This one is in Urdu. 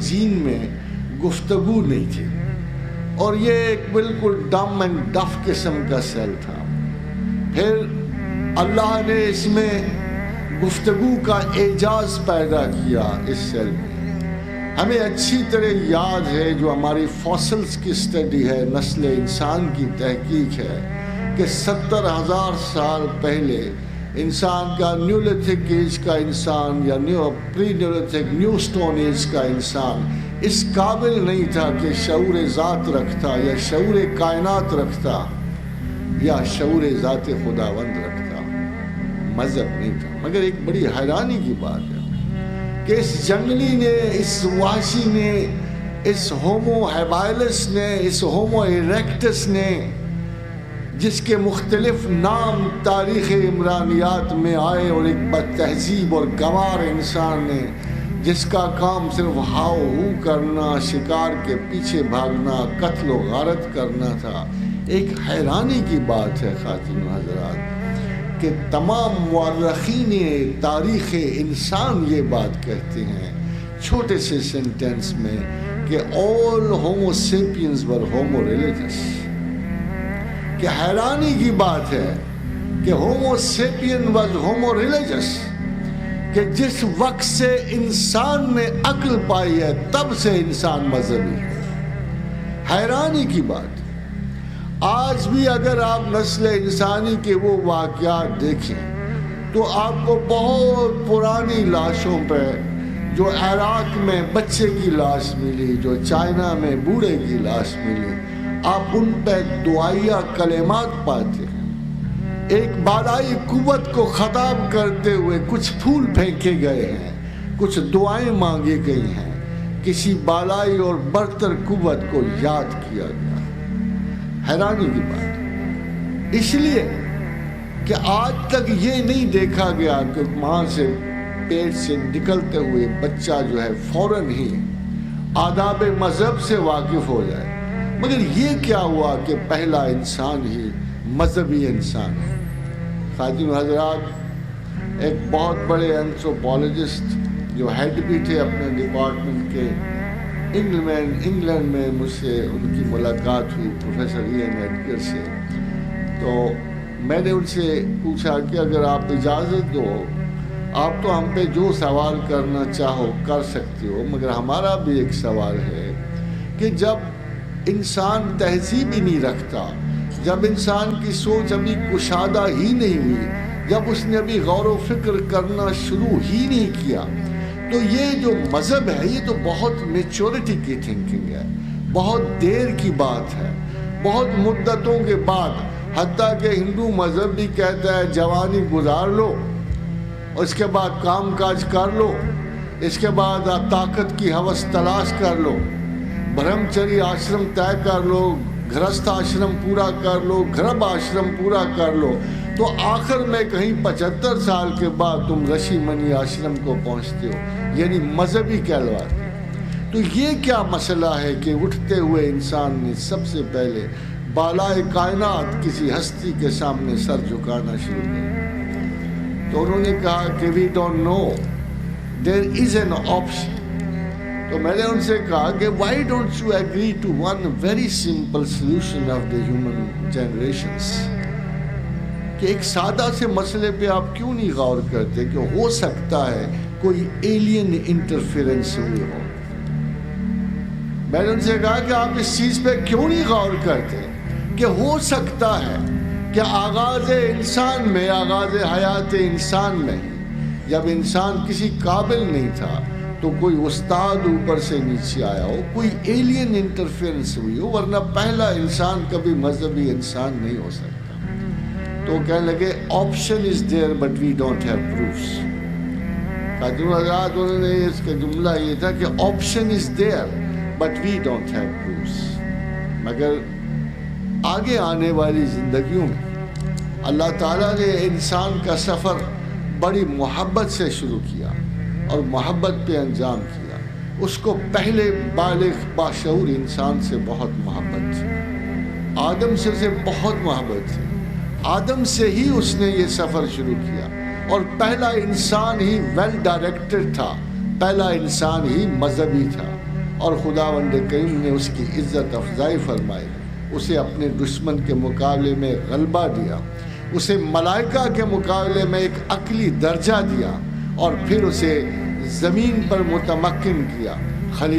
جین میں گفتگو نہیں تھی، اور یہ ایک بالکل ڈم اینڈ ڈف قسم کا سیل تھا۔ پھر اللہ نے اس میں گفتگو کا اعجاز پیدا کیا اس سیل میں۔ ہمیں اچھی طرح یاد ہے، جو ہماری فاسلز کی اسٹڈی ہے، نسل انسان کی تحقیق ہے، کہ 70,000 سال پہلے انسان کا نیولتھک ایج کا انسان یا پری نیولتھک نیو اسٹون ایج کا انسان اس قابل نہیں تھا کہ شعور ذات رکھتا یا شعور کائنات رکھتا یا شعور ذات خداوند رکھتا، مذہب نہیں تھا۔ مگر ایک بڑی حیرانی کی بات ہے کہ اس جنگلی نے، اس وحشی نے، اس ہومو ہیبائلس نے، اس ہومو ایریکٹس نے، جس کے مختلف نام تاریخ عمرانیات میں آئے، اور ایک بد تہذیب اور گنوار انسان نے جس کا کام صرف ہاؤ ہو کرنا، شکار کے پیچھے بھاگنا، قتل و غارت کرنا تھا۔ ایک حیرانی کی بات ہے خواتین و حضرات کہ تمام مورخین تاریخ انسان یہ بات کہتے ہیں چھوٹے سے سینٹینس میں کہ all homo sapiens were homo religious۔ کہ حیرانی کی بات ہے کہ ہومو سیپین واز ہومو ریلیجس، کہ جس وقت سے انسان نے عقل پائی ہے تب سے انسان مذہبی ہے۔ حیرانی کی بات۔ آج بھی اگر آپ نسل انسانی کے وہ واقعات دیکھیں تو آپ کو بہت پرانی لاشوں پہ، جو عراق میں بچے کی لاش ملی، جو چائنا میں بوڑھے کی لاش ملی، آپ ان پہ دعائیہ کلمات پاتے ہیں۔ ایک بالائی قوت کو خطاب کرتے ہوئے کچھ پھول پھینکے گئے ہیں، کچھ دعائیں مانگی گئی ہیں، کسی بالائی اور برتر قوت کو یاد کیا گیا۔ حیرانی کی بات، اس لیے کہ آج تک یہ نہیں دیکھا گیا کہ ماں سے پیٹ سے نکلتے ہوئے بچہ جو ہے فوراً ہی آداب مذہب سے واقف ہو جائے، مگر یہ کیا ہوا کہ پہلا انسان ہی مذہبی انسان ہے۔ خواتین و حضرات، ایک بہت بڑے اینتھروپولوجسٹ جو ہیڈ بھی تھے اپنے ڈپارٹمنٹ کے، انگلینڈ میں مجھ سے ان کی ملاقات ہوئی پروفیسر این ایڈگر سے، تو میں نے ان سے پوچھا کہ اگر آپ اجازت دو، آپ تو ہم پہ جو سوال کرنا چاہو کر سکتے ہو، مگر ہمارا بھی ایک سوال ہے کہ جب انسان تہذیب ہی نہیں رکھتا، جب انسان کی سوچ ابھی کشادہ ہی نہیں ہوئی، جب اس نے ابھی غور و فکر کرنا شروع ہی نہیں کیا، تو یہ جو مذہب ہے یہ تو بہت میچورٹی کی تھنکنگ ہے، بہت دیر کی بات ہے، بہت مدتوں کے بعد، حتیٰ کہ ہندو مذہب بھی کہتا ہے جوانی گزار لو، اس کے بعد کام کاج کر لو، اس کے بعد طاقت کی ہوس تلاش کر لو، برہمچری آشرم طے کر لو، گھرستھ آشرم پورا کر لو، گھرب آشرم پورا کر لو، تو آخر میں کہیں 75 سال کے بعد تم رشی منی آشرم کو پہنچتے ہو، یعنی مذہبی کہلواتے۔ تو یہ کیا مسئلہ ہے کہ اٹھتے ہوئے انسان نے سب سے پہلے بالائے کائنات کسی ہستی کے سامنے سر جھکانا شروع کیا؟ تو انہوں نے کہا کہ we don't know, there is an option. تو میں نے ان سے کہا کہ why don't you agree to one very simple solution of the human generations, کہ ایک سادہ سے مسئلے پہ آپ کیوں نہیں غور کرتے کہ ہو سکتا ہے کوئی ایلین انٹرفیرنس ہوئی ہو۔ میں نے ان سے کہا کہ آپ اس چیز پہ کیوں نہیں غور کرتے کہ ہو سکتا ہے کہ آغاز انسان میں، آغاز حیات انسان میں، جب انسان کسی قابل نہیں تھا تو کوئی استاد اوپر سے نیچے آیا ہو، کوئی ایلین انٹرفیرنس ہوئی ہو، ورنہ پہلا انسان کبھی مذہبی انسان نہیں ہو سکتا۔ تو کہنے لگے option is there but we don't have proofs. خاتون حضرات، انہوں نے اس کا جملہ یہ تھا کہ option is there but we don't have proofs, مگر آگے آنے والی زندگیوں میں اللہ تعالیٰ نے انسان کا سفر بڑی محبت سے شروع کیا اور محبت پہ انجام کیا۔ اس کو پہلے بالغ باشعور انسان سے بہت محبت تھی، آدم سے بہت محبت تھی، آدم سے ہی اس نے یہ سفر شروع کیا، اور پہلا انسان ہی ویل ڈائریکٹڈ تھا، پہلا انسان ہی مذہبی تھا، اور خداوند کریم نے اس کی عزت افزائی فرمائی، اسے اپنے دشمن کے مقابلے میں غلبہ دیا، اسے ملائکہ کے مقابلے میں ایک عقلی درجہ دیا، اور پھر اسے زمین پر متمکن کیا۔ خلیفہ